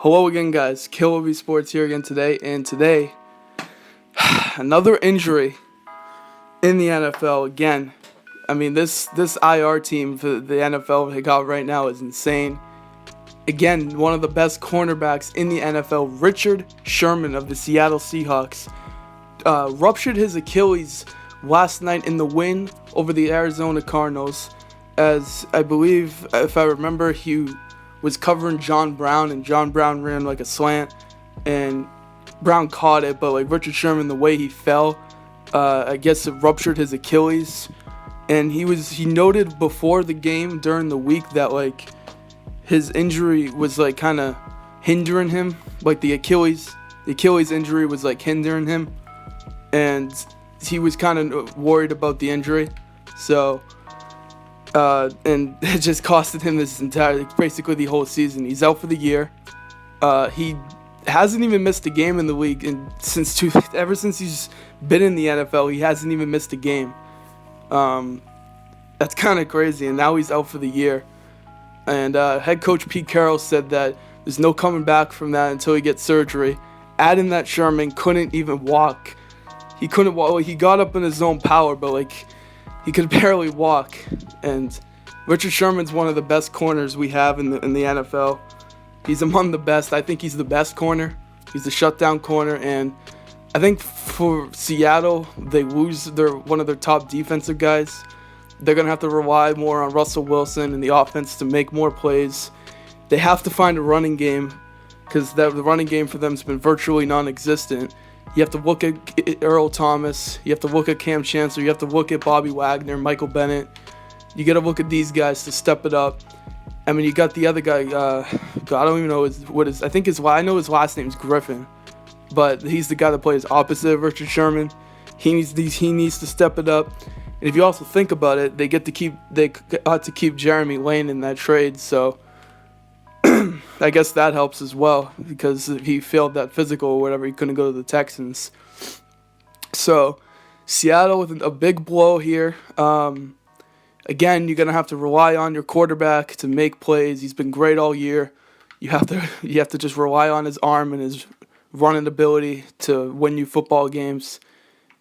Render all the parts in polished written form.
Hello again, guys. Kill Sports here again today, and today, another injury in the NFL again. I mean, this IR team for the NFL they got right now is insane. Again, one of the best cornerbacks in the NFL, Ruptured Sherman of the Seattle Seahawks, ruptured his Achilles last night in the win over the Arizona Cardinals. As I believe, if I remember, he was covering John Brown, and John Brown ran like a slant, and Brown caught it, but like Ruptured Sherman, the way he fell, I guess it ruptured his Achilles. And he noted before the game during the week that like his injury was like kind of hindering him, like the Achilles injury was like hindering him, and he was kind of worried about the injury. So and it just costed him basically the whole season. He's out for the year. He hasn't even missed a game in the league, and ever since he's been in the NFL, he hasn't even missed a game. That's kind of crazy, and now he's out for the year. And head coach Pete Carroll said that there's no coming back from that until he gets surgery. Adding that Sherman couldn't even walk. He couldn't walk. He got up in his own power, but like he could barely walk. And Ruptured Sherman's one of the best corners we have in the NFL. He's among the best. I think he's the best corner. He's the shutdown corner, and I think for Seattle, they're one of their top defensive guys. They're going to have to rely more on Russell Wilson and the offense to make more plays. They have to find a running game because the running game for them has been virtually non-existent. You have to look at Earl Thomas. You have to look at Cam Chancellor. You have to look at Bobby Wagner, Michael Bennett. You got to look at these guys to step it up. I mean, you got the other guy. I don't even know I know his last name is Griffin, but he's the guy that plays opposite of Ruptured Sherman. He needs to step it up. And if you also think about it, they got to keep Jeremy Lane in that trade. So I guess that helps as well, because if he failed that physical or whatever, he couldn't go to the Texans. So Seattle with a big blow here. Again, you're going to have to rely on your quarterback to make plays. He's been great all year. You have to just rely on his arm and his running ability to win you football games.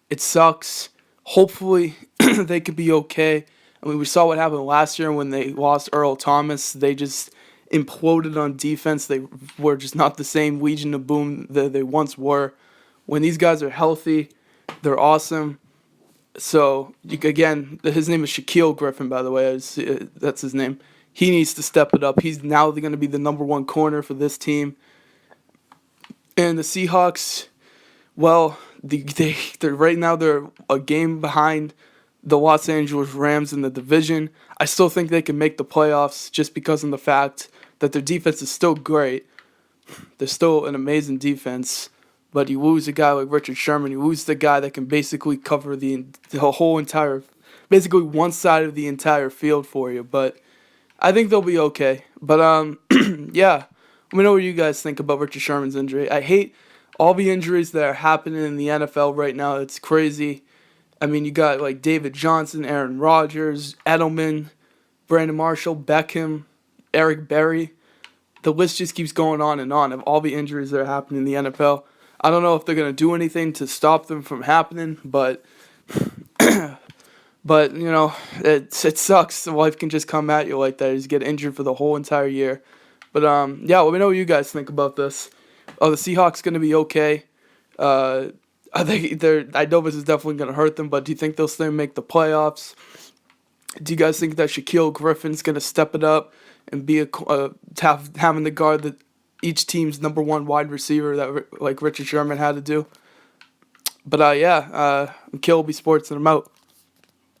It sucks. Hopefully they could be okay. I mean, we saw what happened last year when they lost Earl Thomas. They just imploded on defense. They were just not the same Legion of Boom that they once were. When these guys are healthy, they're awesome. So, again, his name is Shaquille Griffin, by the way. That's his name. He needs to step it up. He's now going to be the number one corner for this team. And the Seahawks, well, they're right now they're a game behind the Los Angeles Rams in the division. I still think they can make the playoffs just because of the fact that their defense is still great. They're still an amazing defense. But you lose a guy like Ruptured Sherman. You lose the guy that can basically cover the whole entire, basically one side of the entire field for you. But I think they'll be okay. But yeah, let me know what you guys think about Ruptured Sherman's injury. I hate all the injuries that are happening in the NFL right now. It's crazy. I mean, you got like David Johnson, Aaron Rodgers, Edelman, Brandon Marshall, Beckham, Eric Berry. The list just keeps going on of all the injuries that are happening in the NFL. I don't know if they're going to do anything to stop them from happening, but but you know, it sucks. Life can just come at you like that. You just get injured for the whole entire year. But yeah, let me know what you guys think about this. The Seahawks going to be okay. I know this is definitely going to hurt them, but do you think they'll still make the playoffs? Do you guys think that Shaquille Griffin's going to step it up and be having the guard that each team's number one wide receiver that like Ruptured Sherman had to do? But yeah, I'm Kilby Sports, and I'm out.